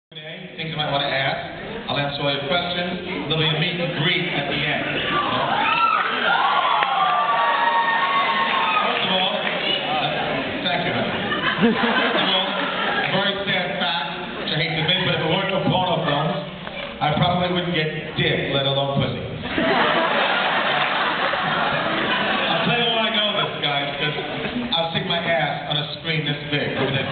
Things you might want to ask. I'll answer all your questions. There'll be a meet and greet at the end. First of all, thank you, honey. First of all, very sad fact, which I hate to admit, but if it weren't for porno films, I probably wouldn't get dick, let alone pussy. I'll tell you why I know this, guys, because I'll stick my ass on a screen this big. Look at this.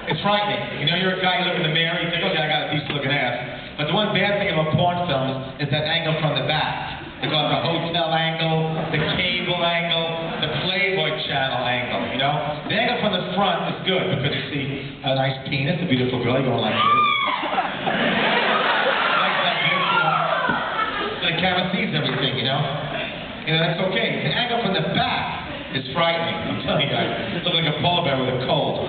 It's frightening. You know, you're a guy, you look in the mirror, you think, okay, I got a decent looking ass. But the one bad thing about porn films is that angle from the back. They call it the hotel angle, the cable angle, the Playboy channel angle, you know? The angle from the front is good because you see a nice penis, a beautiful girl going like this. Like this, you know? And the camera sees everything, you know? You know, that's okay. The angle from the back is frightening. I'm telling you guys, it looks like a polar bear with a cold.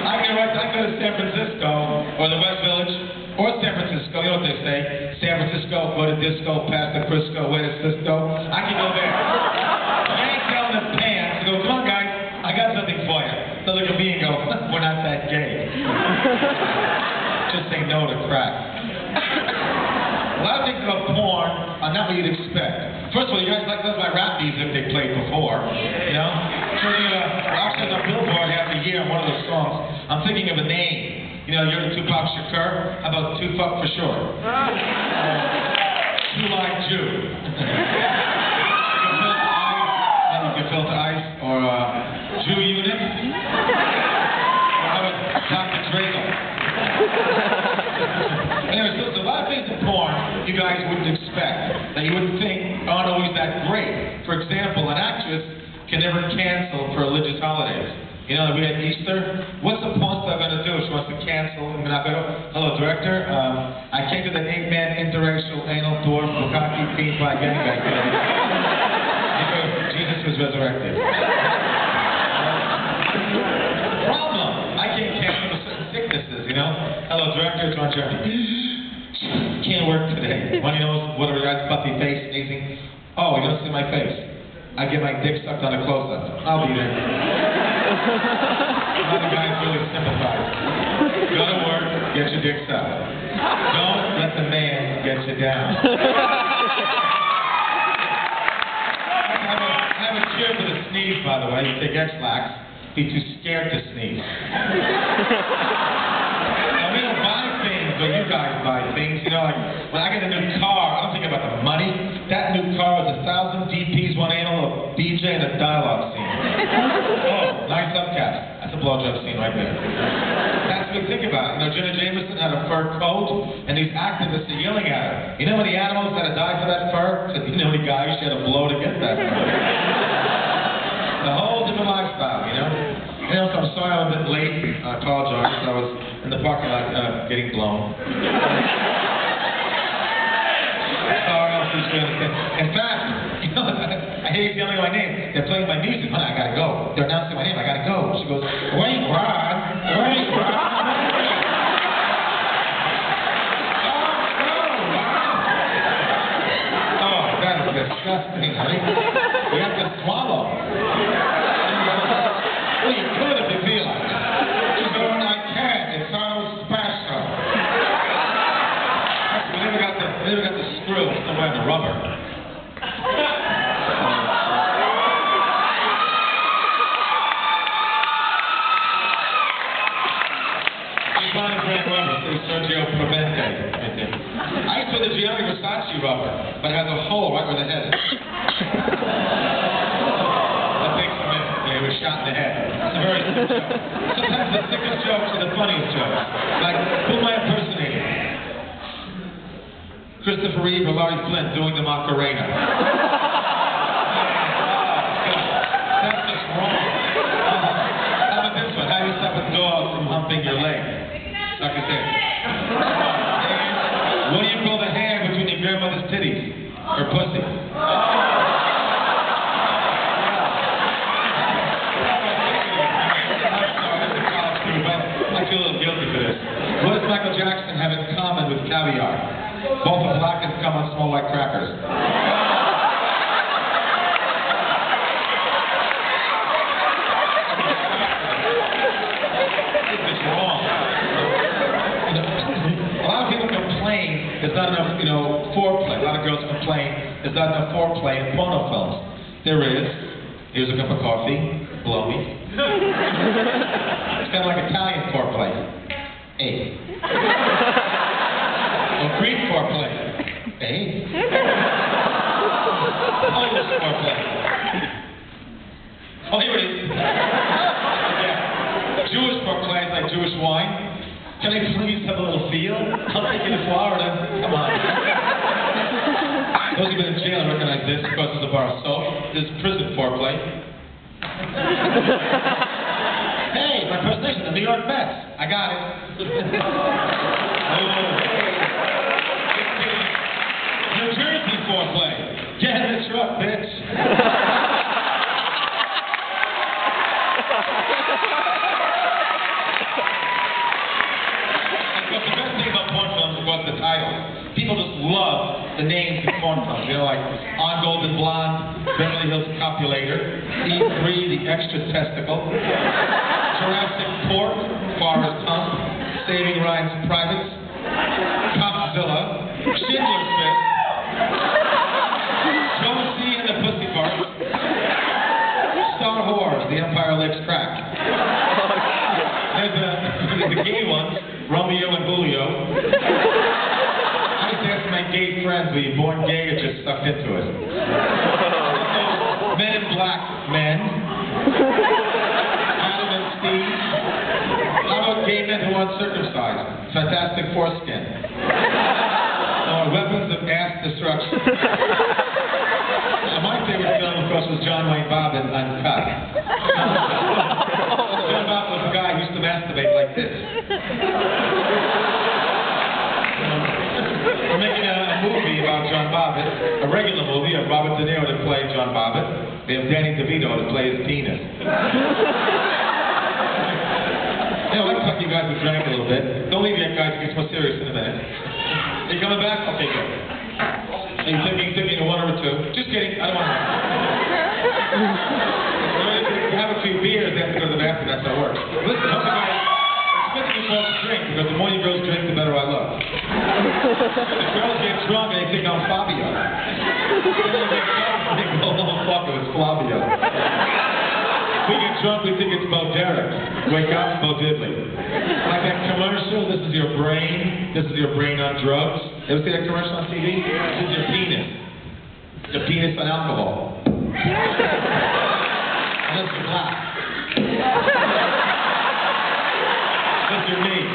I go to San Francisco, or the West Village, or San Francisco, you know what they say, San Francisco, go to disco, past the Crisco, where to Cisco. I can go there. I ain't telling the pants to go, come on guys, I got something for you. They'll look at me and go, we're not that gay. Just say no to crack. A lot of things about porn are not what you'd expect. First of all, you guys like my rap music they played before, you know? So actually on Billboard half a year on one of those songs, I'm thinking of a name. You know, you're Tupac Shakur. How about Tupac for sure? Two-Line Jew. You can filter ice, or Jew Unit. Or how about Dr. Drago? Anyways, there's a lot of things in porn you guys wouldn't expect, that you wouldn't think aren't always that great. For example, an actress can never cancel for religious holidays. You know, we had Easter. What's the porn star going to do if she wants to cancel and not go, hello, director, I came to that 8-man interracial anal dwarf Bukaki fiend by getting back there. Because Jesus was resurrected. Problem. I can't cancel for certain sicknesses, you know? Hello, director, it's Ron Jeremy. Can't work today. One knows what a guy's puffy face, sneezing. Oh, you don't see my face. I get my dick sucked on a close-up. I'll be there. A lot of guys really sympathize. Go to work, get your dick sucked. Don't let the man get you down. I have a cure for the sneeze, by the way. You take X-Lax. Be too scared to sneeze. Now, we don't buy things, but you guys buy things. You know, like, when I get a new car, I don't think about the money. That new car has 1,000 DPs, one anal, a BJ, and a dialogue scene. Oh, nice upcast. That's a blowjob scene right there. That's what we think about. You know, Jenna Jameson had a fur coat, and these activists are yelling at her. You know how many animals had to die for that fur? You know how many guys she had to blow to get that fur? A whole different lifestyle, you know? You know, so I'm sorry I'm a bit late. I apologize. I was in the parking lot getting blown. Sorry, I'll see you understand. In fact, you know, I hear you yelling my name. They're playing my music. Honey, I gotta go. They're announcing my name. I gotta go. She goes, wait, Ron. Wait, Ron. Oh, that is disgusting, honey. You have to swallow. Well, you could if you feel like it. She's going, I can't. It's so special. We never got the screw. It's the way the rubber. She's buying brand rubber. It's Sergio Provente. I used to put the Gianni Versace rubber, but it has a hole right where the head is. He was shot in the head. It's a very sick joke. Sometimes the sickest jokes are the funniest jokes. Like, who am I impersonating? Christopher Reeve or Larry Flint doing the Macarena. That's just wrong. How about this one? How do you stop a dog from humping your leg? Like I said. And what do you call the hand between your grandmother's titties? Her pussy. I feel a little guilty for this. What does Michael Jackson have in common with caviar? Both are black and come on small white crackers. There's not enough, foreplay. A lot of girls complain there's not enough foreplay in porno films. There is. Here's a cup of coffee. Blow me. It's kind of like Italian foreplay. A. Or Greek foreplay. A. Polish foreplay. Oh, here it is. Yeah. Jewish foreplay is like Jewish wine. Can I please have a little feel? I'll take you to Florida. Come on. Those who've been in jail recognize this because it's a bar of soap. This is prison foreplay. Hey, my presentation, the New York Mets. I got it. New Jersey foreplay. Get in the truck, bitch. The best thing about porn films was the titles. People just love the names of porn films. Like On Golden Blonde, Beverly Hills Copulator, E3, The Extra Testicle, Jurassic Pork, Forrest Hump, Saving Ryan's Privates, Copzilla, Schindler's List, Jonesy and the Pussy Farts, Star Wars, The Empire Lives Crack. There's the gay ones, Romeo and Julio. I used to ask my gay friends, were you born gay or just sucked into it? Men in Black Men. Adam and Steve. How about gay men who aren't circumcised? Fantastic Foreskin. Or Weapons of Ass Destruction. My favorite film, of course, was John Wayne Bobbitt, Uncut. John Bobbitt was a guy who used to masturbate like this. We're making a movie about John Bobbitt, a regular movie of Robert De Niro to play John Bobbitt. We have Danny DeVito to play his penis. Let's talk to you guys who drank a little bit. Don't leave yet, guys. It gets more serious in a minute. Are you coming back? Okay, good. Are you thinking of one or two? Just kidding. I don't want to. You have a few beers, they have to go to the bathroom. That's how it works. Listen, it's good that you folks drink, because the more you girls drink, the better I look. The girls get drunk and they think I'm Fabio. They go, oh, fuck, it was Flavio. We get drunk, we think it's Bo Derek. Wake up, Bo Diddley. Like that commercial, this is your brain. This is your brain on drugs. Ever see that commercial on TV? This is your penis. Your penis on alcohol. And this is black. This is your meat.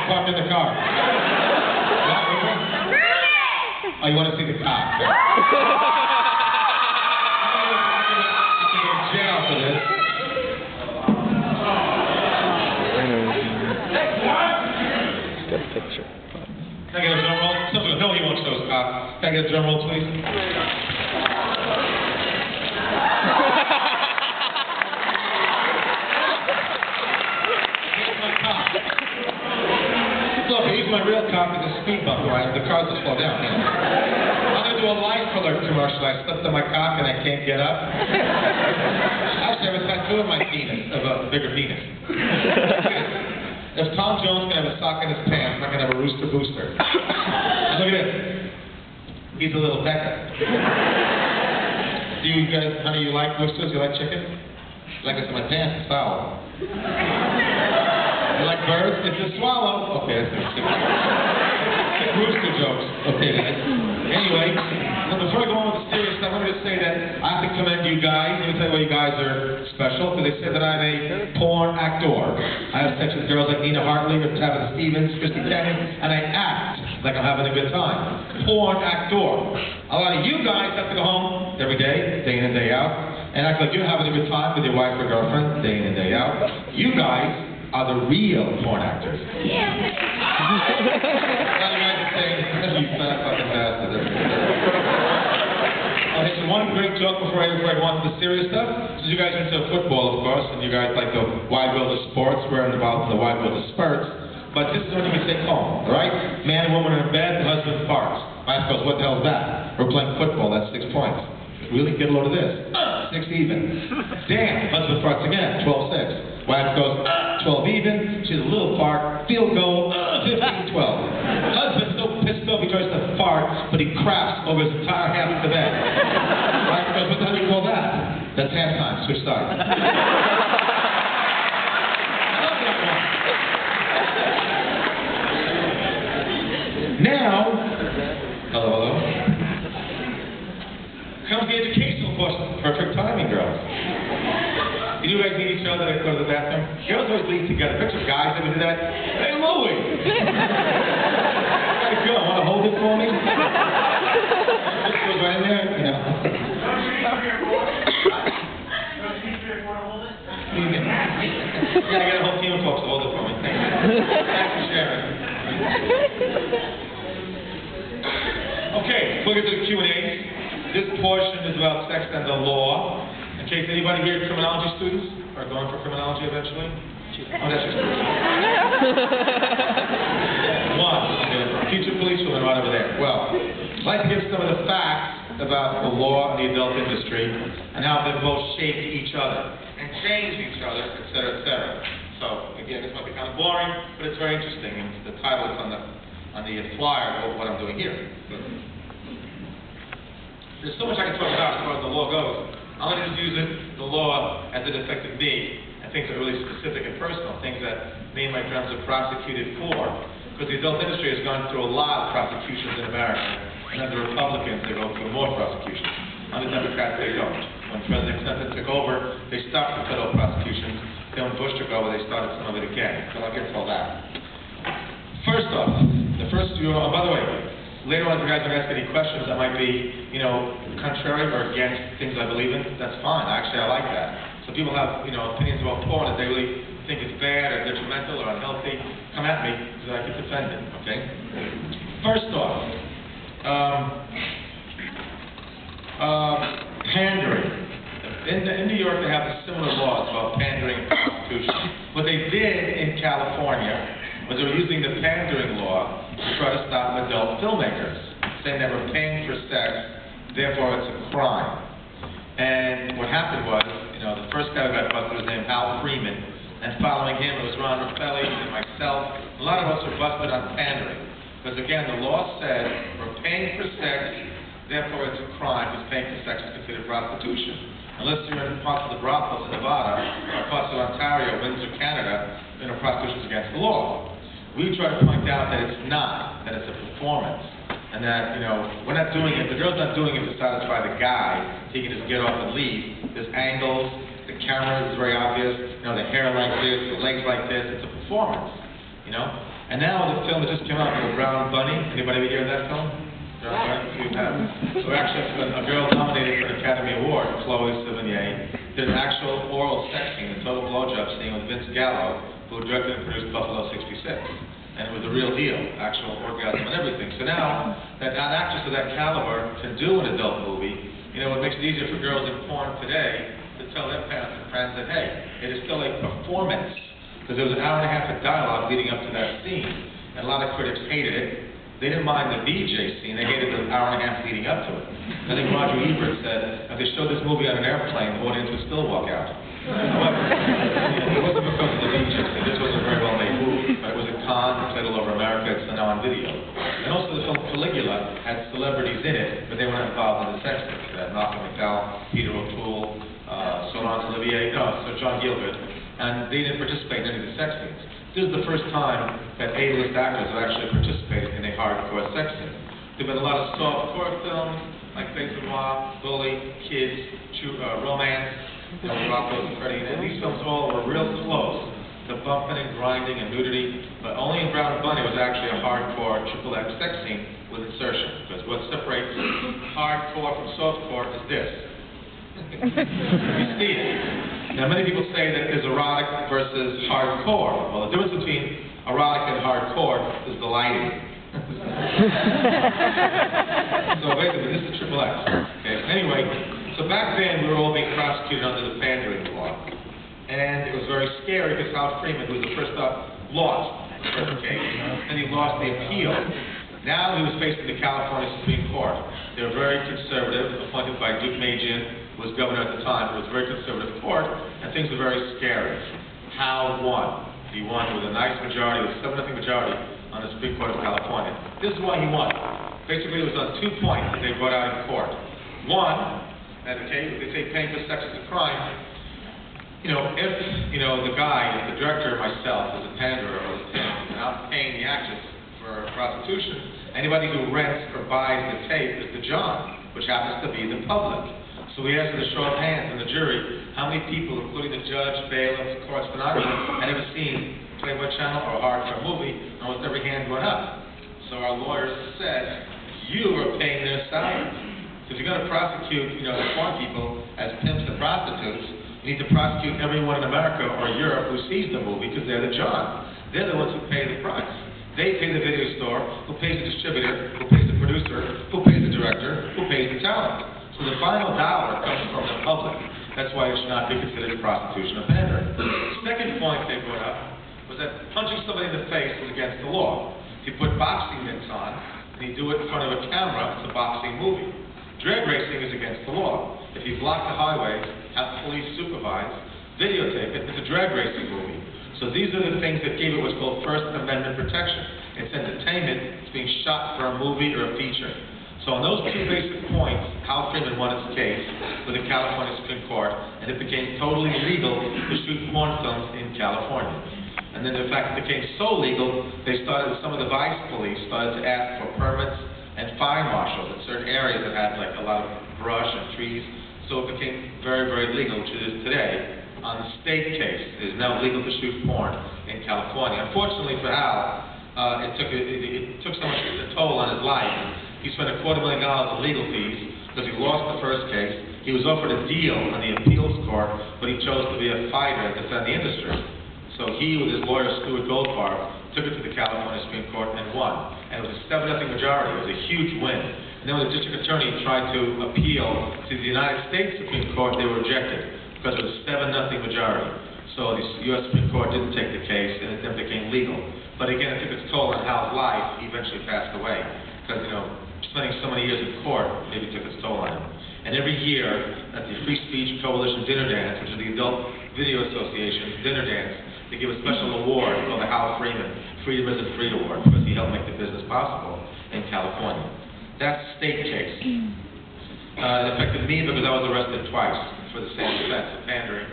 Parked in the car. Oh, you want to see the cock? You can go to jail for this. Got a picture. Can I get a drum roll? Somebody goes, no, he won't show his cock. Can I get a drum roll, please? Here's my cock. Look, I use my real cock as a speed bump, right? The cars will slow down. I'm going to do a life alert commercial. I slipped on my cock and I can't get up. Actually, I have a tattoo of my penis, of a bigger penis. If Tom Jones can have a sock in his pants, I can have a rooster booster. And look at this. He's a little pecker. Do you guys, honey, you like roosters? You like chicken? Like it's in my pants, it's foul. You like birds? It's a swallow. Okay, that's interesting. Rooster jokes. Okay, guys. Anyway, before I go on with the serious stuff, I wanted to say that I have to commend you guys. Let me tell you why you guys are special, because they said that I'm a porn actor. I have sex with girls like Nina Hartley, or Tabitha Stevens, Christy Teigen, and I act like I'm having a good time. Porn actor. A lot of you guys have to go home every day in and day out, and act like you're having a good time with your wife or girlfriend, day in and day out. You guys are the real porn actors. Yeah. A lot of guys are saying, you fat fucking bastard. I'll hit you one great joke before I go on to the serious stuff. Since you guys are into football, of course, and you guys like the Wide World of Sports, we're involved in the Wide World of Spurts. But this is when you can take home, all right? Man and woman are in bed, the husband farts. My wife goes, what the hell is that? We're playing football, that's 6 points. Really? Get a load of this. 6 even. Damn. Husband farts again. 12-6. Wife goes, 12 even. She's a little fart. Field goal. 15-12. Husband's so pissed off he tries to fart, but he craps over his entire half of the bed. Wife goes, what the hell do you call that? That's halftime. Switch sides. I love that one. Now, hello. Comes the educational portion. Perfect timing, girls. You guys meet each other to go to the bathroom? Girls always leave together. Picture guys that would do that. Hey, Louie! Gotta go. Want to hold it for me? Just goes right in there, you know. Yeah, I got a whole team of folks to hold it for me. Thanks for sharing. Okay, we'll get to the Q&A. This portion is about sex and the law. In case anybody here criminology students are going for criminology eventually. Oh, that's just one. Future policewoman right over there. Well, I'd like to give some of the facts about the law and the adult industry and how they've both shaped each other and changed each other, et cetera, et cetera. So, again, this might be kind of boring, but it's very interesting. And the title is on the flyer of what I'm doing here. There's so much I can talk about as far as the law goes. I'm going to just use the law as it affected me, and things that are really specific and personal, things that me and my friends are prosecuted for. Because the adult industry has gone through a lot of prosecutions in America, and under Republicans, they go through more prosecutions. Under Democrats, they don't. When President Clinton took over, they stopped the federal prosecutions. Then when Bush took over, they started some of it again. So I'll get to all that. First off, by the way, later on, if you guys want to ask any questions that might be, contrary or against things I believe in, that's fine. Actually, I like that. So people have, opinions about porn that they really think it's bad or detrimental or unhealthy. Come at me, because I can defend it, okay? First off, pandering. In New York, they have similar laws about pandering and prostitution. What they did in California was they were using the pandering law to try to stop adult filmmakers, saying that we're paying for sex, therefore it's a crime. And what happened was, the first guy who got busted was named Al Freeman, and following him it was Ron Raffelli and myself. A lot of us were busted on pandering. Because again, the law said we're paying for sex, therefore it's a crime, because paying for sex is considered prostitution. Unless you're in parts of the brothels in Nevada, or parts of Ontario, Windsor, Canada, prostitution is against the law. We try to point out that it's not, that it's a performance, and that, we're not doing it, the girl's not doing it to satisfy the guy, so he can just get off and leave. There's angles, the camera is very obvious, the hair like this, the legs like this, it's a performance, And now the film that just came out, Brown Bunny, anybody ever hear of that film? You have. So actually, a girl nominated for an Academy Award, Chloe Sevigny, did an actual oral sex scene, a total blowjob scene with Vince Gallo, who directed and produced Buffalo 66. And it was a real deal, actual orgasm and everything. So now, that an actress of that caliber can do an adult movie, it makes it easier for girls in porn today to tell their parents and friends that, hey, it is still a performance. Because there was an hour and a half of dialogue leading up to that scene, and a lot of critics hated it. They didn't mind the VJ scene, they hated the hour and a half leading up to it. I think Roger Ebert said, if they showed this movie on an airplane, the audience would still walk out. However, it wasn't because of the VJ scene, this wasn't a very well made movie, but it was a con, it played all over America, it's now on video. And also the film Caligula had celebrities in it, but they weren't involved in the sex scenes. It had Malcolm McDowell, Peter O'Toole, Sir John Gielgud, and they didn't participate in any of the sex scenes. This is the first time that A-list actors have actually participated in a hardcore sex scene. There have been a lot of soft-core films, like Fate Noir, Bully, Kids, Romance, Rocco and Freddie, and these films all were real close to bumping and grinding and nudity, but only in Brown Bunny was actually a hardcore XXX sex scene with insertion, because what separates hardcore from softcore is this. You see it. Now, many people say that there's erotic versus hardcore. Well, the difference between erotic and hardcore is the lighting. So basically, this is XXX. Okay. Anyway, so back then we were all being prosecuted under the pandering law, and it was very scary because Hal Freeman, who was the first up, lost the first case, and he lost the appeal. Now he was facing the California Supreme Court. They were very conservative, appointed by Duke Majan, who was governor at the time. It was a very conservative court, and things were very scary. Hal won. He won with a nice majority, with a 7-0 majority on the Supreme Court of California. This is why he won. Basically, it was on 2 points that they brought out in court. One, that they say paying for sex is a crime. If the guy, the director, myself, is a panderer or a pimp, and I'm paying the actress for prostitution, anybody who rents or buys the tape is the John, which happens to be the public. So we asked for the show of hands in the jury, how many people, including the judge, bailiffs, court stenographer, had ever seen Playboy Channel or a hardcore movie? Almost every hand went up. So our lawyers said, you are paying their salaries. If you're going to prosecute, the porn people as pimps and prostitutes, you need to prosecute everyone in America or Europe who sees the movie because they're the John. They're the ones who pay the price. They pay the video store, who pays the distributor, who pays the producer, who pays the director, who pays the talent. So the final dollar comes from the public. That's why it should not be considered prostitution or pandering. The second point they brought up was that punching somebody in the face was against the law. If you put boxing mitts on, and you do it in front of a camera, it's a boxing movie. Drag racing is against the law. If you block the highway, have police supervise, videotape it, it's a drag racing movie. So these are the things that gave it what's called First Amendment protection. It's entertainment, it's being shot for a movie or a feature. So on those 2 basic points, Hal Freeman won his case with the California Supreme Court, and it became totally legal to shoot porn films in California. And then, in fact, it became so legal, some of the vice police started to ask for permits and fire marshals in certain areas that had like a lot of brush and trees. So it became very, very legal to this today. On the state case, it is now legal to shoot porn in California. Unfortunately for Hal, it took so much a toll on his life. He spent $250,000 in legal fees because he lost the first case. He was offered a deal on the appeals court, but he chose to be a fighter and defend the industry. So he, with his lawyer Stuart Goldfarb, took it to the California Supreme Court and won. And it was a 7-0 majority. It was a huge win. And then when the district attorney tried to appeal to the United States Supreme Court, they were rejected because it was a 7-0 majority. So the U.S. Supreme Court didn't take the case, and it then became legal. But again, it took its toll on Hal's life. He eventually passed away because, spending so many years in court maybe took its toll on him. And every year at the Free Speech Coalition Dinner Dance, which is the Adult Video Association's dinner dance, they give a special award called the Hal Freeman Freedom Isn't Free Award because he helped make the business possible in California. That's a state case. It affected me because I was arrested twice for the same offense of pandering,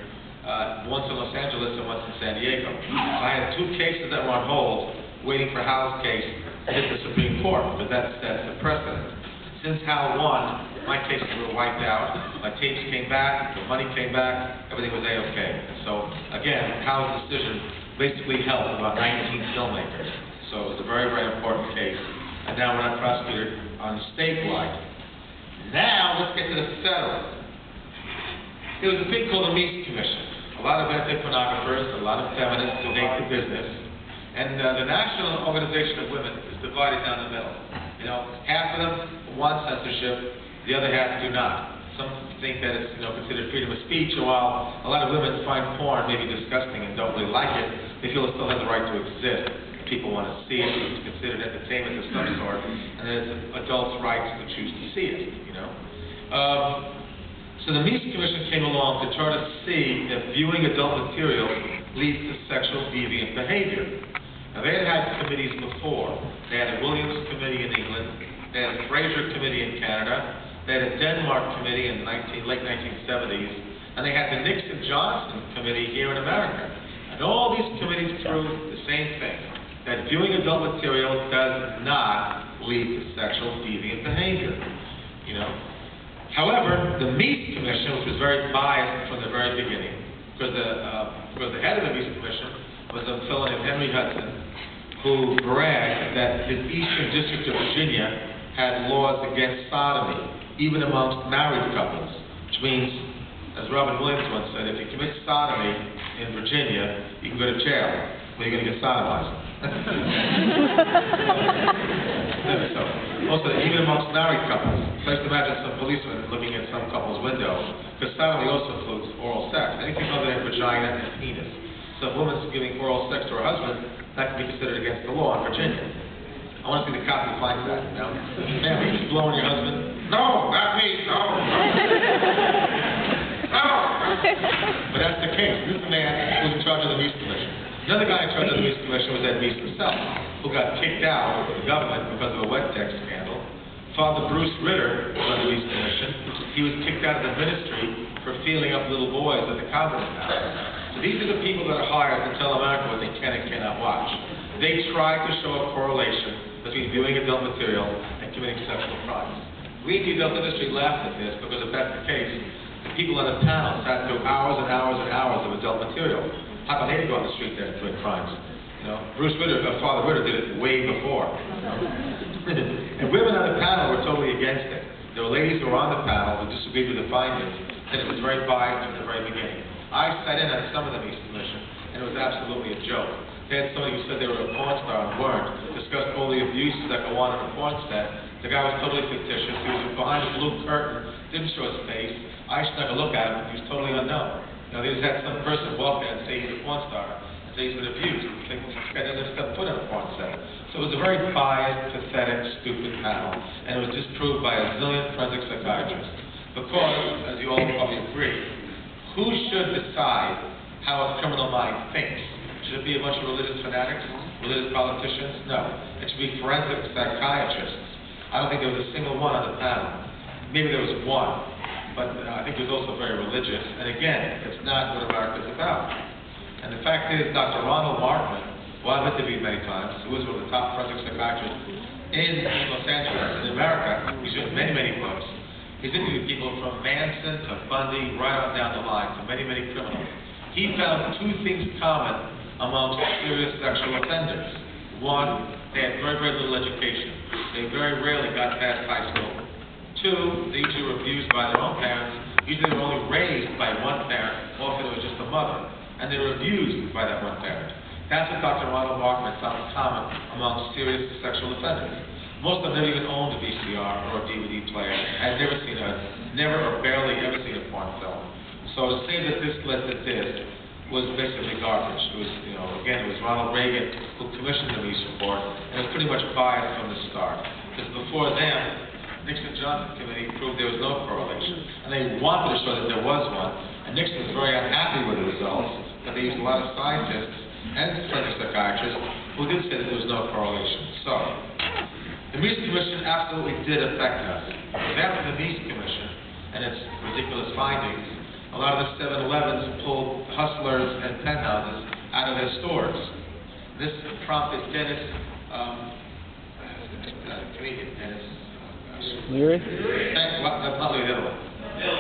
once in Los Angeles and once in San Diego. I had 2 cases that were on hold waiting for Hal's case to hit the Supreme Court, but that's the precedent. Since Hal won, my cases were wiped out, my tapes came back, the money came back, everything was A-OK. So again, Hal's decision basically helped about 19 filmmakers. So it was a very, very important case. And now we're not prosecuted on the statewide. Now let's get to the federal. There was a thing called the Meese Commission. A lot of anti-pornographers, a lot of feminists who hate the business. And the National Organization of Women is divided down the middle. Half of them want censorship, the other half do not. Some think that it's considered freedom of speech, and while a lot of women find porn maybe disgusting and don't really like it, they feel it still has the right to exist. People want to see it, it's considered entertainment of some sort, and then it's adults' rights to choose to see it, So the Meese Commission came along to try to see if viewing adult material leads to sexual deviant behavior. Now, they had committees before. They had a Williams Committee in England, they had a Fraser Committee in Canada, they had a Denmark Committee in late 1970s, and they had the Nixon-Johnson Committee here in America. And all these committees proved the same thing, that viewing adult material does not lead to sexual deviant behavior. However, the Meese Commission, which was very biased from the very beginning, because the head of the Meese Commission was a fellow named Henry Hudson, who bragged that his Eastern District of Virginia had laws against sodomy, even amongst married couples, which means, as Robin Williams once said, if you commit sodomy in Virginia, you can go to jail, or you're going to get sodomized. So, also, even amongst married couples, just imagine some policemen looking at some couple's window, because sodomy also includes oral sex, anything other than vagina and penis. So if a woman's giving oral sex to her husband, that can be considered against the law in Virginia. I want to see the cop who finds that, you know? Man, are you just blowing your husband? No, not me, no. No. But that's the case. This is the man who was in charge of the Meese Commission. The other guy in charge of the Meese Commission was Ed Meese himself, who got kicked out of the government because of a wet tech scandal. Father Bruce Ritter was on the Meese Commission. He was kicked out of the ministry for feeling up little boys at the Cowboys house. So these are the people that are hired to tell America what they can and cannot watch. They try to show a correlation between viewing adult material and committing sexual crimes. We in the adult industry laughed at this because if that's the case, the people on the panel sat through hours and hours and hours of adult material. How come they didn't go on the street there and commit crimes? You know, Father Ritter did it way before. And women on the panel were totally against it. There were ladies who were on the panel who disagreed with the findings, and it was very biased from the very beginning. I sat in on some of the Meese Commission, and it was absolutely a joke. They had somebody who said they were a porn star and weren't, discussed all the abuses that go on in a porn set. The guy was totally fictitious. He was behind a blue curtain, didn't show his face. I snuck a look at him, he was totally unknown. You know, they just had some person walk there and say he's a porn star, and say he's been abused. You think, well, this guy doesn't step foot on a porn set. So it was a very biased, pathetic, stupid panel, and it was disproved by a zillion forensic psychiatrists. Because, as you all probably agree, who should decide how a criminal mind thinks? Should it be a bunch of religious fanatics, religious politicians? No. It should be forensic psychiatrists. I don't think there was a single one on the panel. Maybe there was one, but I think it was also very religious. And again, it's not what America's about. And the fact is, Dr. Ronald Markman, who I've interviewed many times, who is one of the top forensic psychiatrists in Los Angeles, in America, he's written many, many books. He's interviewed people from Manson to Bundy, right on down the line, to many, many criminals. He found two things common amongst serious sexual offenders. One, they had very, very little education. They very rarely got past high school. Two, they usually were abused by their own parents. Usually they were only raised by one parent, often it was just a mother. And they were abused by that one parent. That's what Dr. Ronald Markman found common amongst serious sexual offenders. Most of them never even owned a VCR or a DVD player. I'd never or barely ever seen a porn film. So to say that this led to this was basically garbage. It was, you know, again, it was Ronald Reagan who commissioned the Meese report, and it was pretty much biased from the start. Because before them, Nixon-Johnson Committee proved there was no correlation. And they wanted to show that there was one. And Nixon was very unhappy with the results, but they used a lot of scientists and forensic psychiatrists who did say that there was no correlation. So, the Meese Commission absolutely did affect us. Because after the Meese Commission and its ridiculous findings, a lot of the 7-Elevens pulled Hustlers and Penthouses out of their stores. This prompted Dennis, comedian Dennis Leary? That's not Leary, the other one.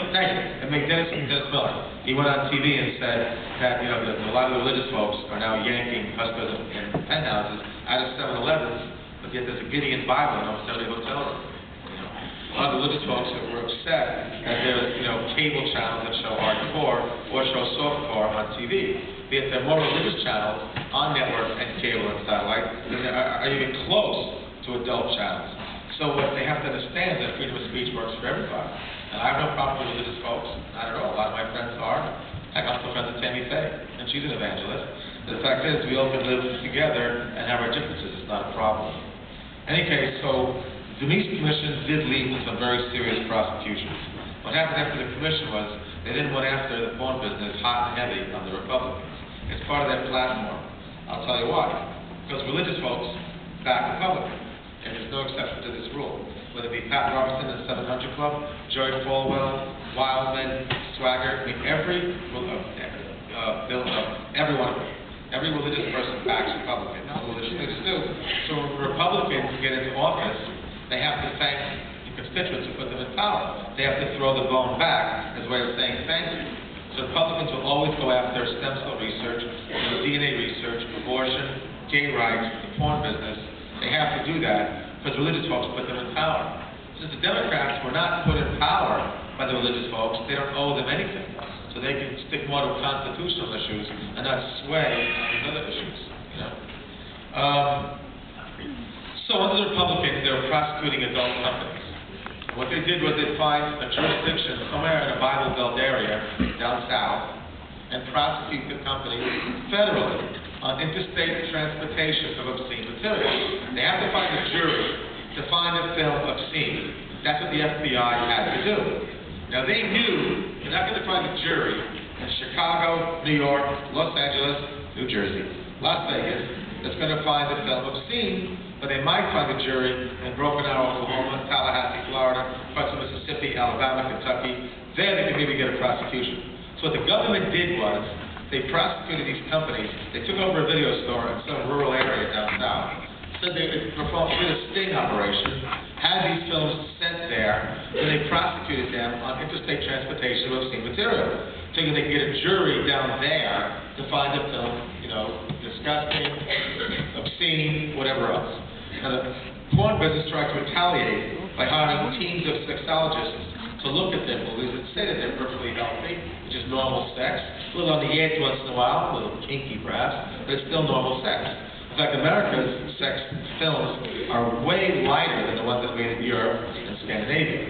Thank you. It made Dennis Miller. He went on TV and said that, you know, that a lot of the religious folks are now yanking Hustlers and Penthouses out of 7-Elevens. But yet there's a Gideon Bible in almost every hotel room. You know, a lot of the religious folks were upset that there's, you know, cable channels that show hardcore or show softcore on TV. Yet there are more religious channels on network and cable and satellite than there are even close to adult channels. So what they have to understand is that freedom of speech works for everybody. And I have no problem with religious folks, not at all. A lot of my friends are. Heck, I'm still friends with Tammy Faye, and she's an evangelist. The fact is, we all can live together and have our differences. It's not a problem. In any case, so the Meese Commission did lead to some very serious prosecutions. What happened after the commission was they didn't went after the porn business hot and heavy on the Republicans. It's part of their platform. I'll tell you why. Because religious folks back Republicans, and there's no exception to this rule. Whether it be Pat Robertson and the 700 Club, Jerry Falwell, Wildman, Swagger, I mean every one of them. Every religious person backs Republicans. Religious leaders do. So when Republicans get into office, they have to thank the constituents who put them in power. They have to throw the bone back as a way of saying thank you. So Republicans will always go after stem cell research, DNA research, abortion, gay rights, the porn business. They have to do that because religious folks put them in power. Since the Democrats were not put in power by the religious folks, they don't owe them anything. So they can stick more to constitutional issues and not sway these other issues. You know? So under the Republicans, they were prosecuting adult companies. What they did was they find a jurisdiction somewhere in a Bible Belt area down south and prosecute the company federally. on interstate transportation of obscene material. They have to find a jury to find a film obscene. That's what the FBI had to do. Now they knew they're not going to find a jury in Chicago, New York, Los Angeles, New Jersey, Las Vegas that's going to find the film obscene, but they might find a jury in Broken Arrow, Oklahoma, Tallahassee, Florida, parts of Mississippi, Alabama, Kentucky. There they could maybe get a prosecution. So what the government did was they prosecuted these companies. They took over a video store in some rural area down south. So they performed a sting operation, had these films sent there, and they prosecuted them on interstate transportation of obscene material, thinking they could get a jury down there to find a film, disgusting, obscene, whatever else. Now the porn business tried to retaliate by hiring teams of sexologists to look at their movies and say that they're perfectly healthy, which is normal sex, a little on the edge once in a while, a little kinky perhaps, but it's still normal sex. In fact, America's sex films are way lighter than the ones that made in Europe and Scandinavia.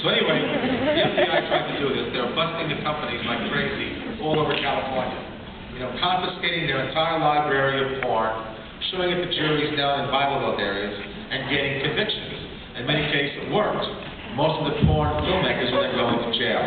So anyway, the FBI tried to do this. They were busting the companies like crazy all over California. Confiscating their entire library of porn, showing it to juries down in Bible Belt areas, and getting convictions. In many cases, it worked. Most of the porn filmmakers were then going to jail,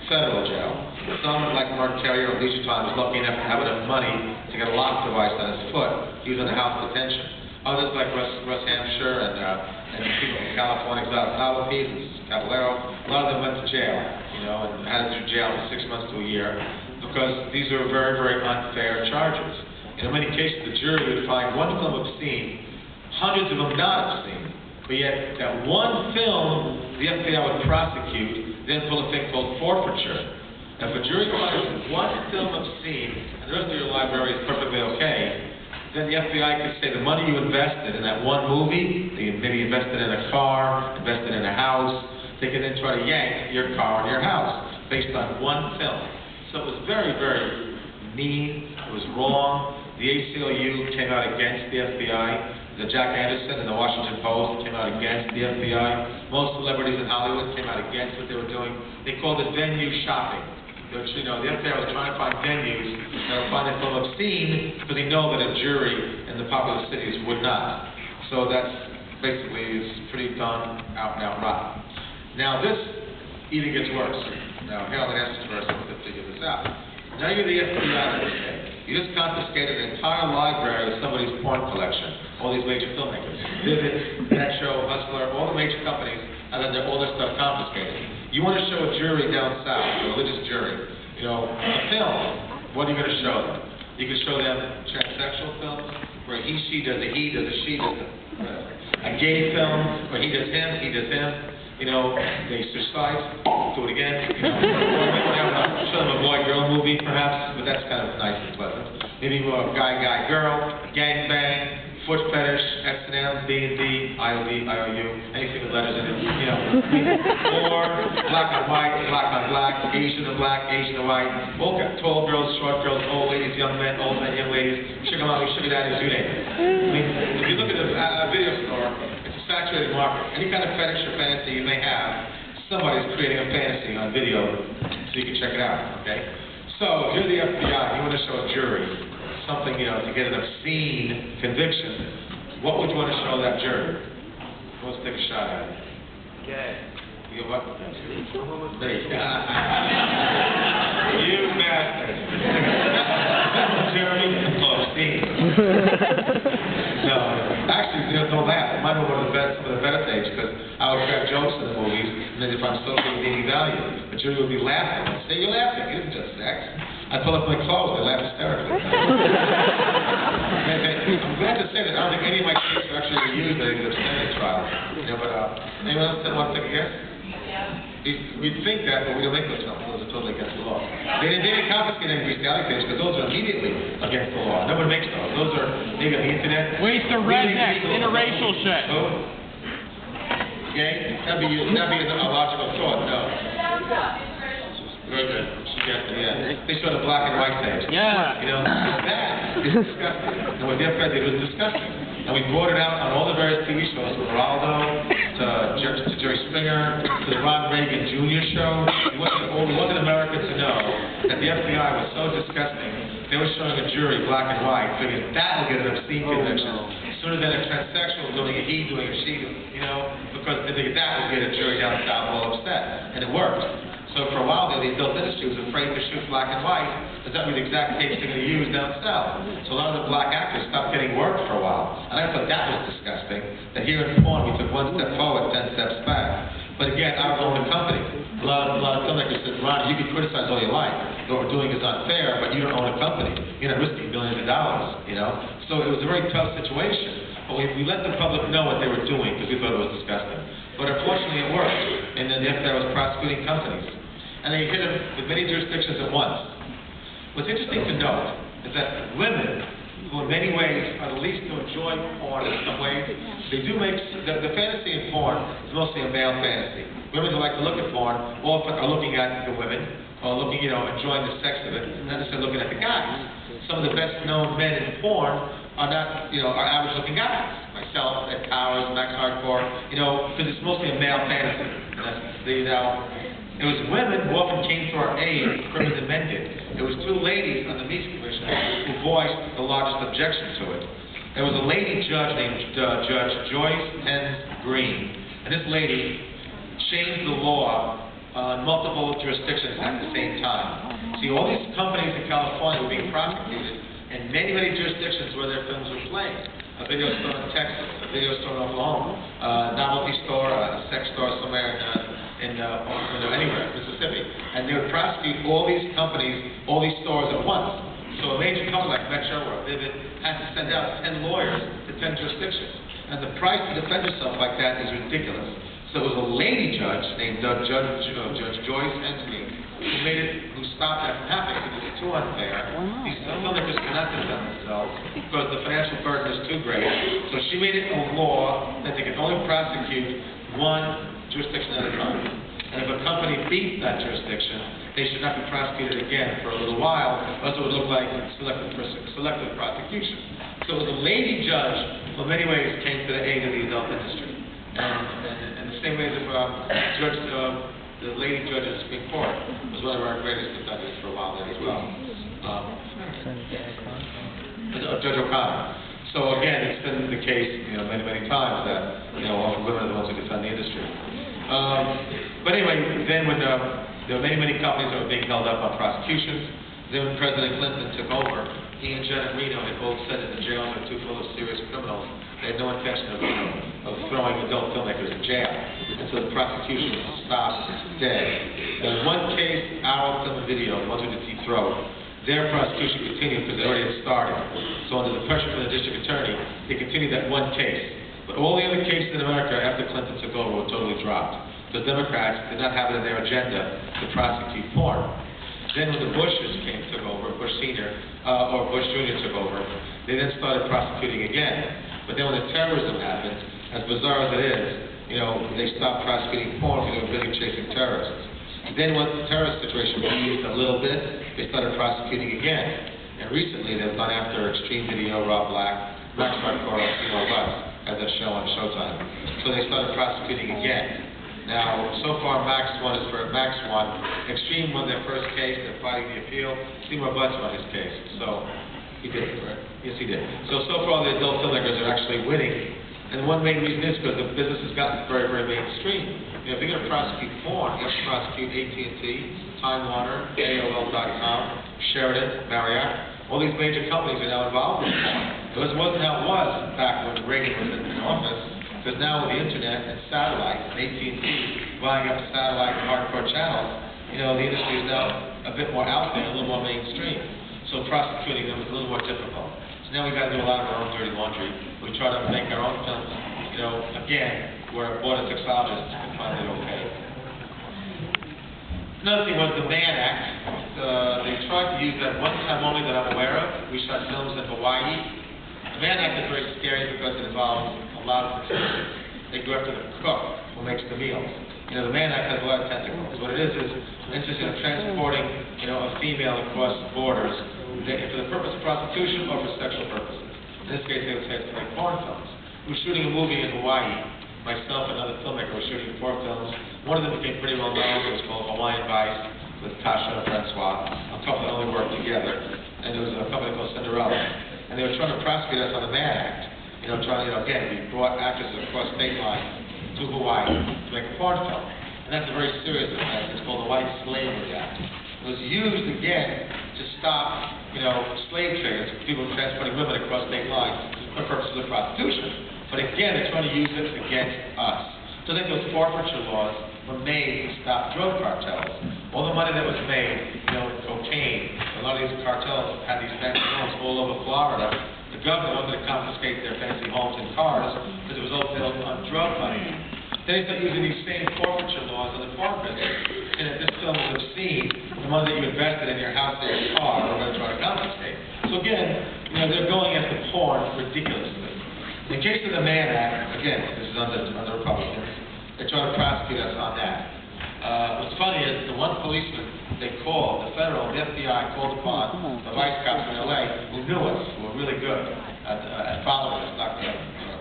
federal jail. Some, like Mark Carrier of Leisure Time, was lucky enough to have enough money to get a lock device on his foot. He was in house detention. Others, like Russ Hampshire and people from California, Exotic Novelties, Caballero, a lot of them went to jail, and had to do jail for 6 months to a year, because these are very, very unfair charges. In many cases, the jury would find one film obscene, hundreds of them not obscene, but yet that one film the FBI would prosecute, then pull a thing called forfeiture. Now, if a jury finds one film obscene, and the rest of your library is perfectly okay, then the FBI could say the money you invested in that one movie, that you maybe invested in a car, invested in a house, they can then try to yank your car and your house based on one film. So it was very, very mean. It was wrong. The ACLU came out against the FBI. The Jack Anderson and the Washington Post came out against the FBI. Most celebrities in Hollywood came out against what they were doing. They called it venue shopping. Which, the FBI was trying to find venues that would find a film obscene because they know that a jury in the popular cities would not. So that's basically is pretty done out and out rotten. Now this even gets worse. Now here I'm going to ask you first to figure this out. Now you're the FBI. You just confiscated an entire library of somebody's porn collection. All these major filmmakers, Vivid, Net Show, Hustler, all the major companies, and then all their stuff confiscated. You want to show a jury down south, a religious jury, a film. What are you going to show them? You can show them transsexual films where she does a he, does a she, does a gay film where he does him, they suicide, do it again. Show them a boy-girl movie, perhaps, but that's kind of nice and pleasant. Maybe more guy-girl, gangbang, foot fetish, S&M, D&D, IOD, IOU, anything with letters in it, or black on white, black on black, Asian and black, Asian and white, all tall girls, short girls, old ladies, young men, young ladies, sugar mommy, sugar daddies, you name it. If you look at a video store, it's a saturated market. Any kind of fetish or fantasy you may have, somebody's creating a fantasy on video so you can check it out, okay? So if you're the FBI, you want to show a jury something, to get an obscene conviction, what would you want to show that jury? Who wants to take a shot at it? Okay. You what? There you go. You bastard. Jury obscene. No, actually, don't laugh. It might be one of the better things, because I would crack jokes in the movies, and then if I'm still getting any value, the jury would be laughing. I'd say, you're laughing. It isn't just sex. I'd pull up my clothes. They laugh hysterically. I'm glad to say that I don't think any of my cases are actually used in the obscenity trial. But anyone else want to take a guess? We'd think that, but we don't make those films. Those are totally against the law. They didn't confiscate any bestiality tapes because those are immediately against the law. Nobody makes those. Those are maybe on the internet. Waste of rednecks, interracial shit. Oh. Okay? That'd be a logical thought. No. Very good. Yeah. They show the black and white tapes. Yeah. That is disgusting. And what the FBI did was disgusting. And we brought it out on all the various TV shows, from Geraldo to Jerry Springer to the Ron Reagan Jr. show. We wanted America to know that at the FBI was so disgusting, they were showing a jury black and white, thinking that will get an obscene conviction. Sooner than a transsexual doing it, he doing it, she doing it, you know, because they figured that would get a jury down south all upset, and it worked. So for a while there, the adult industry was afraid to shoot black and white, because that was the exact tapes they're going to use down south. So a lot of the black actors stopped getting work for a while, and I thought that was disgusting, that here in porn we took one step forward, 10 steps back. But again, I own the company. A lot of filmmakers said, Ron, you can criticize all you like. What we're doing is unfair, but you don't own a company. You're not risking billions of dollars, you know? So it was a very tough situation. But we let the public know what they were doing because we thought it was disgusting. But unfortunately, it worked. And then the FBI was prosecuting companies. And they hit them with many jurisdictions at once. What's interesting to note is that women, who in many ways are the least to enjoy porn in some ways, they do make, the fantasy in porn is mostly a male fantasy. Women who like to look at porn often are looking at the women, or looking, you know, enjoying the sex of it, not necessarily looking at the guys. Some of the best known men in porn are not, you know, are average looking guys. Myself, Ed Powers, Max Hardcore, you know, because it's mostly a male fantasy. And that's, you know, it was women who often came to our aid quicker than men did. It was two ladies on the Meese Commission who voiced the largest objection to it. There was a lady judge named Judge Joyce Pence Green, and this lady changed the law in multiple jurisdictions at the same time. See, all these companies in California were being prosecuted in many, many jurisdictions where their films were playing. A video store in Texas, a video store in Oklahoma, a novelty store, a sex store somewhere anywhere, Mississippi. And they would prosecute all these companies, all these stores at once. So a major company like Metro or Vivid had to send out 10 lawyers to 10 jurisdictions. And the price to defend yourself like that is ridiculous. So it was a lady judge named Judge Joyce Hensley who stopped that from happening because it's too unfair. These filmmakers cannot defend themselves because the financial burden is too great. So she made it a law that they can only prosecute one jurisdiction at a time. And if a company beats that jurisdiction, they should not be prosecuted again for a little while, else it would look like selective prosecution. So it was a lady judge who in many ways came to the aid of the adult industry. And the same way as the lady judge at the Supreme Court was one of our greatest defenders for a while there as well. Judge O'Connor. So again, it's been the case, you know, many, many times that, you know, often women are the ones who defend the industry. But anyway, then when there were many, many companies that were being held up on prosecutions, then when President Clinton took over, he and Janet Reno had both said that the jails are too full of serious criminals. They had no intention of throwing adult filmmakers in jail. And so the prosecution stopped dead. In one case, Arrow Film and Video, the ones who did Deep Throat, their prosecution continued because it already had started. So under the pressure from the district attorney, they continued that one case. But all the other cases in America after Clinton took over were totally dropped. The Democrats did not have it in their agenda to prosecute porn. Then when the Bushes took over, Bush Sr. Or Bush Jr. took over, they then started prosecuting again. But then when the terrorism happened, as bizarre as it is, you know, they stopped prosecuting porn because they were busy chasing terrorists. Then when the terrorist situation eased a little bit, they started prosecuting again. And recently they've gone after Extreme Video, Rob Black, Max Hardcore, Seymour Butts, as a show on Showtime. So they started prosecuting again. Now, so far, Max won. Extreme won their first case. They're fighting the appeal. Seymour Butts won his case. So, he did, right? Yes, he did. So far, the adult filmmakers are actually winning. And one main reason is because the business has gotten very, very mainstream. You know, if you're going to prosecute porn, you have to prosecute AT&T, Time Warner, AOL.com, Sheridan, Marriott. All these major companies are now involved in porn. It wasn't how it was back when Reagan was in office. Because now with the internet and satellite, and AT&T buying up satellite and hardcore channels, you know, the industry is now a bit more out there, a little more mainstream. So prosecuting them is a little more difficult. So now we've got to do a lot of our own dirty laundry. We try to make our own films, you know, again, where board of sexologists can find it okay. Another thing was the Mann Act. They tried to use that one time only that I'm aware of. We shot films in Hawaii. The Mann Act is very scary because it involves a lot of procedures. They go after the cook who makes the meals. You know, the Mann Act has a lot of tentacles. What it is interested in transporting, you know, a female across borders for the purpose of prostitution or for sexual purposes. In this case, they would say it's like porn films. We were shooting a movie in Hawaii. Myself and another filmmaker were shooting 4 films. One of them became pretty well known. It was called Hawaiian Vice. with Tasha and Francois, a couple that only worked together, and there was a company called Cinderella. And they were trying to prosecute us on the Mann Act. Again, we brought actresses across state lines to Hawaii to make a porn film. And that's a very serious offense. It's called the White Slavery Act. It was used again to stop, slave traders, people transporting women across state lines for purposes of prostitution. But again, they're trying to use it against us. So I think those forfeiture laws were made to stop drug cartels. All the money that was made, cocaine, a lot of these cartels had these fancy homes all over Florida. The government wanted to confiscate their fancy homes and cars because it was all built on drug money. They start using these same forfeiture laws in the porn business. And if this film was obscene, the money that you invested in your house or your car, we're going to try to confiscate. So again, they're going after porn ridiculously. In the case of the Mann Act, again, this is under Republicans, they try to prosecute us on that. What's funny is the one policeman they called, the FBI called upon the vice cops in LA who knew us, who were really good at following us, Dr.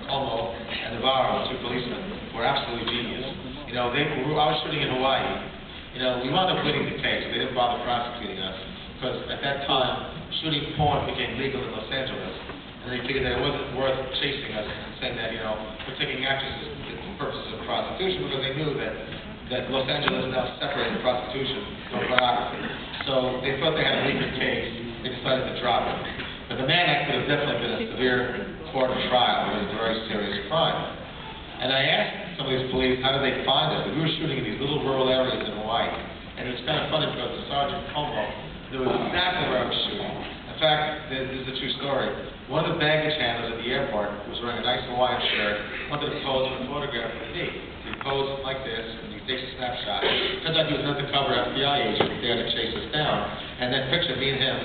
Como and Navarro, the two policemen, were absolutely genius. I was shooting in Hawaii. We wound up winning the case. They didn't bother prosecuting us because at that time, shooting porn became legal in Los Angeles. And they figured that it wasn't worth chasing us and saying that, we're taking actresses for purposes of prostitution because they knew that Los Angeles now separated prostitution from pornography. So they thought they had a weaker case. They decided to drop it. But the Mann Act would have definitely been a severe court trial. It was a very serious crime. And I asked some of these police, how did they find us? We were shooting in these little rural areas in Hawaii. And it was kind of funny because the Sergeant Como knew exactly where I was shooting. In fact, this is a true story. One of the baggage handlers at the airport was wearing a nice Hawaiian shirt, wanted to pose in a photograph with me. He posed like this, and he takes a snapshot. Turns out he was an undercover FBI agent there to chase us down. And that picture, me and him,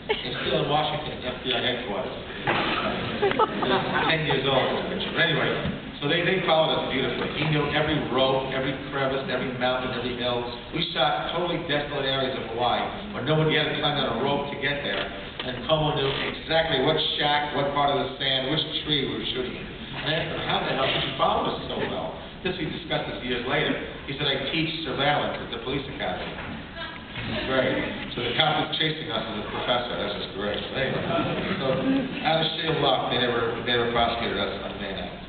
is still in Washington, FBI headquarters. 10 years old, that picture. But anyway, so they followed us beautifully. He knew every rope, every crevice, every mountain, every hill. We shot totally desolate areas of Hawaii where nobody had to climb down a rope to get there. And Como knew exactly what shack, what part of the sand, which tree we were shooting in. And I asked him, how the hell did you follow us so well? We discussed this years later. He said, I teach surveillance at the police academy. Great. So the cop was chasing us as a professor. That's just great. But anyway, so out of sheer luck, they never prosecuted us on the Mann Act.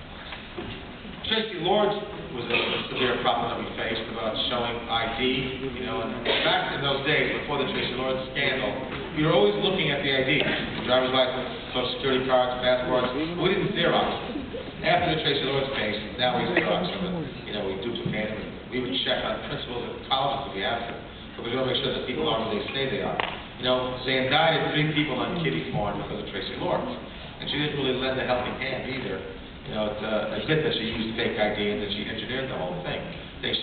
Tracy Lords was a severe problem that we faced about showing ID. And back in those days, before the Tracy Lords scandal, we were always looking at the IDs, driver's license, social security cards, passports. We didn't Xerox them. After the Tracy Lords case, now we Xerox them. We duplicate them. We would check on principals at colleges if we have to. But we want to make sure that people are where they say they are. They indicted 3 people on kiddie porn because of Tracy Lords. And she didn't really lend a helping hand either. To admit that she used fake ID and that she engineered the whole thing.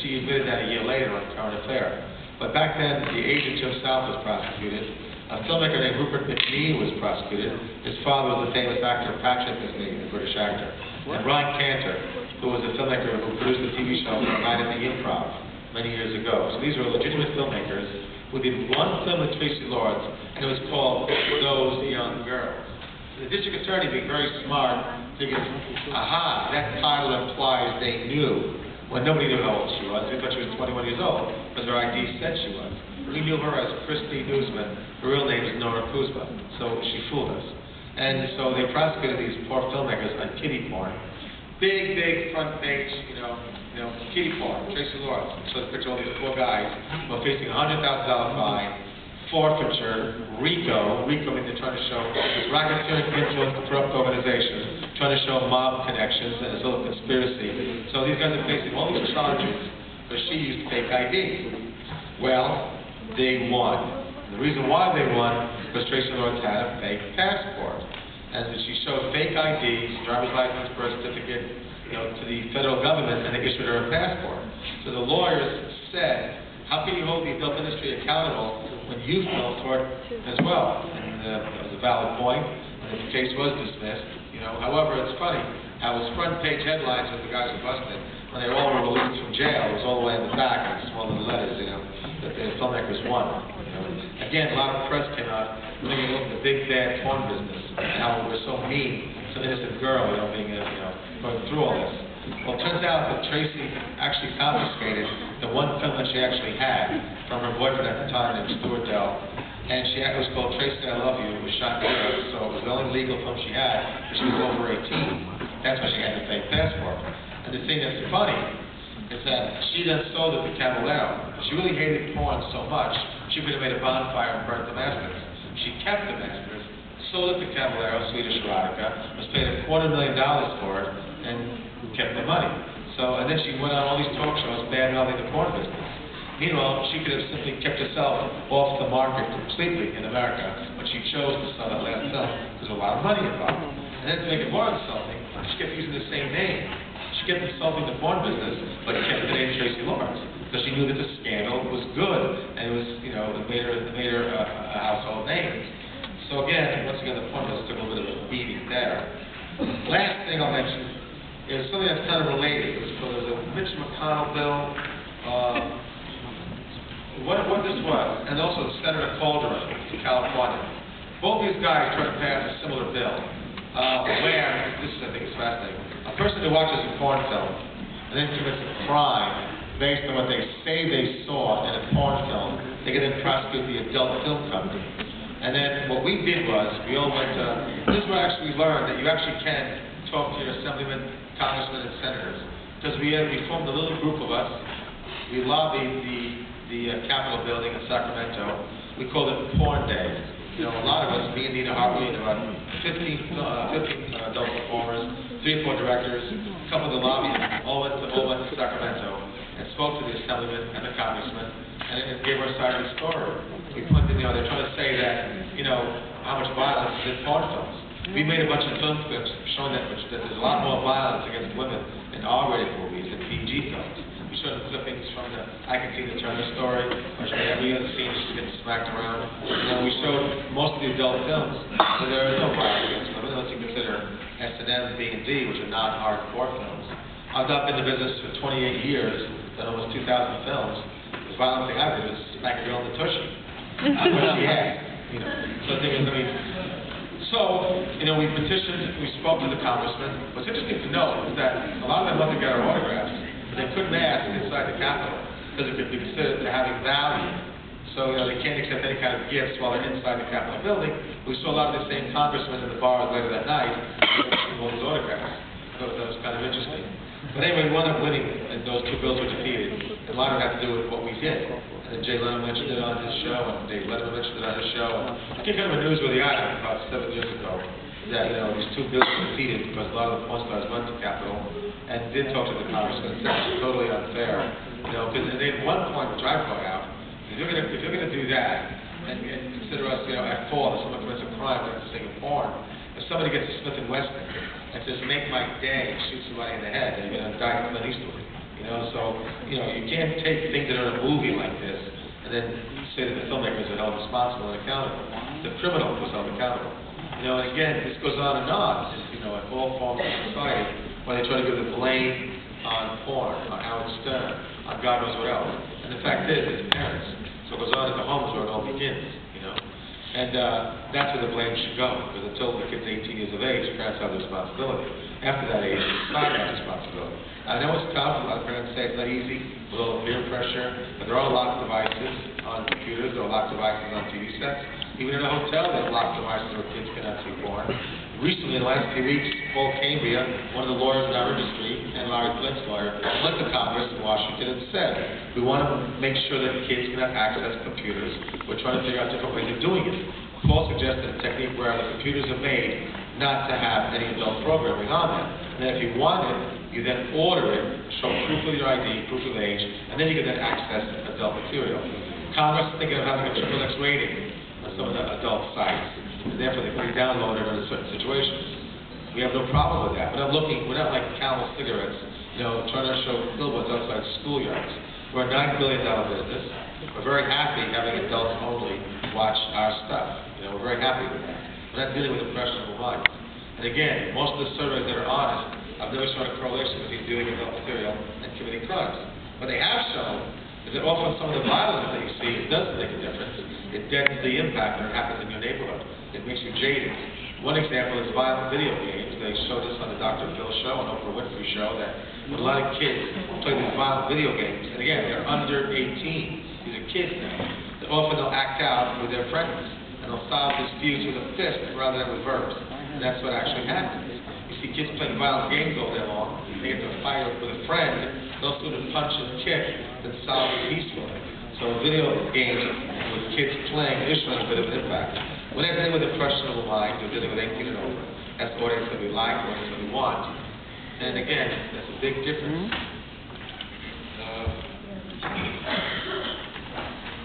She admitted that a year later on Current Affair. But back then, the agent Jim South was prosecuted. A filmmaker named Rupert McNee was prosecuted. His father was the famous actor Patrick McNee, the British actor. And Ryan Cantor, who was a filmmaker who produced the TV show Night at the Improv many years ago. So these were legitimate filmmakers who did one film with Tracy Lords, and it was called Those Young Girls. The district attorney, being very smart, figured, aha, that title implies they knew when nobody knew how old she was. They thought she was 21 years old because her ID said she was. We knew her as Christy Newsman. Her real name is Nora Kuzma. So she fooled us. And so they prosecuted these poor filmmakers on kiddie porn. Big front page, kiddie porn, Tracy Lords. So they picture all these poor guys who are facing a $100,000 fine, forfeiture, RICO means they're trying to show this racketeering influence of corrupt organizations, trying to show mob connections and this little conspiracy. So these guys are facing all these charges because she used fake ID. Well, they won. The reason why they won was Tracy Lords had a fake passport. And she showed fake IDs, driver's license, birth certificate, to the federal government, and they issued her a passport. So the lawyers said, how can you hold the adult industry accountable when you fell for it as well? And that was a valid point, and the case was dismissed. However, it's funny how it was front page headlines when the guys were busted. When they all were released from jail, it was all the way in the back in small little letters, that the filmmakers won. Again, a lot of press came out looking at the big bad porn business and how we're so mean to an innocent girl, being going through all this. Well, it turns out that Tracy actually confiscated the one film that she actually had from her boyfriend at the time, named Stuart Dell. And it was called Tracy, I Love You. It was shot in Europe, so it was the only legal film she had, but she was over 18. That's why she had the fake passport. And the thing that's funny is that she then sold it to Caballero. She really hated porn so much, she could have made a bonfire and burnt the masters. She kept the masters, sold it to Caballero, Swedish erotica, was paid $250,000 for it, and kept the money. So, and then she went on all these talk shows bad-mouthing the porn business. Meanwhile, she could have simply kept herself off the market completely in America, but she chose to sell that last film because there was a lot of money involved. And then to make it more insulting, she kept using the same name. She kept insulting the porn business, but kept the name Tracy Lawrence, because she knew that the scandal was good, and it was, you know, it made her a household name. So again, once again, the porn business took a little bit of a beating there. Last thing I'll mention is something that's kind of related. So there's a Mitch McConnell bill, what this was, and also Senator Calderon from California. Both these guys tried to pass a similar bill, where, this is, I think, is fascinating, a person who watches a porn film and then commits a crime based on what they say they saw in a porn film, they can then prosecute the adult film company. And then what we did was, we all went to, this is where I actually learned that you actually can talk to your assemblymen, congressmen, and senators. Because we formed a little group of us. We lobbied the Capitol building in Sacramento. We called it Porn Day. You know, a lot of us, me and Nina Hartley, and about 15 adult performers, 3 or 4 directors, a couple of the lobbyists, all went to Sacramento and spoke to the assemblymen and the congressmen, and gave our side of the story. We put, you know, they're trying to say that, you know, how much violence is in porn films. We made a bunch of film clips showing that there's a lot more violence against women in R-rated movies than PG films. We showed them clippings from the I Can See the Turner story, or every other scene just gets smacked around. And then we showed most of the adult films where there is no violence against women, unless you consider S&M, B&D, which are non-hardcore films. I've not been in the business for 28 years, done almost 2,000 films. The violent thing I did was smack a girl in the tushy. That's what she had, you know. So you know, we petitioned, we spoke to the congressman. What's interesting to note is that a lot of them wanted to get our autographs, but they couldn't ask inside the Capitol because it could be considered to having value. So, you know, they can't accept any kind of gifts while they're inside the Capitol building. We saw a lot of the same congressmen in the bars later that night giving all those autographs. So that was kind of interesting. But anyway, we wound up winning, and those 2 bills were defeated. And a lot of it had to do with what we did. And then Jay Leno mentioned it on his show, and Dave Letterman mentioned it on his show. And I came kind of a newsworthy item about 7 years ago that, you know, these 2 bills were defeated because a lot of the porn stars went to Capitol and did talk to the congressman and said it was totally unfair. You know, because at one point, which I brought out, if you're gonna do that and consider us, you know, at fault if someone commits a crime like this thing of porn, if somebody gets a Smith & Wesson and says, "Make my day," and shoots somebody in the head, then you're gonna die Clint Eastwood. You know, so you know you can't take things that are in a movie like this and then say that the filmmakers are held responsible and accountable. The criminal was held accountable. You know, and again, this goes on and on. You know, at all forms of society, where they try to give the blame on porn, on Howard Stern, on God knows what else. And the fact is, it's parents. So it goes on at the homes where it all begins, you know. And that's where the blame should go, because until the kid's 18 years of age, parents have the responsibility. After that age, society has responsibility. I know it's tough. A lot of parents say it's not easy with all the peer pressure, but there are locked devices on computers, there are locked devices on TV sets. Even in a hotel, there are locked devices where kids cannot see porn. Recently, in the last few weeks, Paul Cambria, one of the lawyers in our industry, and Larry Flint's lawyer, went to Congress in Washington and said, we want to make sure that kids can have access to computers. We're trying to figure out different ways of doing it. Paul suggested a technique where the computers are made not to have any adult programming on them. And then if you want it, you then order it, show proof of your ID, proof of age, and then you can then access adult material. Congress is thinking of having a XXX rating on some of the adult sites, and therefore they can be downloaded under certain situations. We have no problem with that. We're not like Camel cigarettes, you know, trying to show billboards outside schoolyards. We're a $9 billion business. We're very happy having adults only watch our stuff. You know, we're very happy with that. We're not dealing with impressionable minds. And again, most of the surveys that are honest have never shown a correlation between viewing adult material and committing crimes. What they have shown is that often some of the violence that you see doesn't make a difference. It deadens the impact when it happens in your neighborhood. It makes you jaded. One example is violent video games. They showed this on the Dr. Phil show and Oprah Winfrey show that a lot of kids play these violent video games, and again, they're under 18. These are kids now. That often they'll act out with their friends, and they'll solve disputes with a fist rather than with verbs. And that's what actually happens. You see kids playing violent games all day long. They get to a fight with a friend. They'll sort of punch and kick than solve it peacefully. So video games with kids playing is showing a bit of an impact. When they're dealing with impressionable minds, they're dealing with 18 and over. That's the audience that we like, the audience that we want. And again, that's a big difference.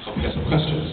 Hope you got some questions.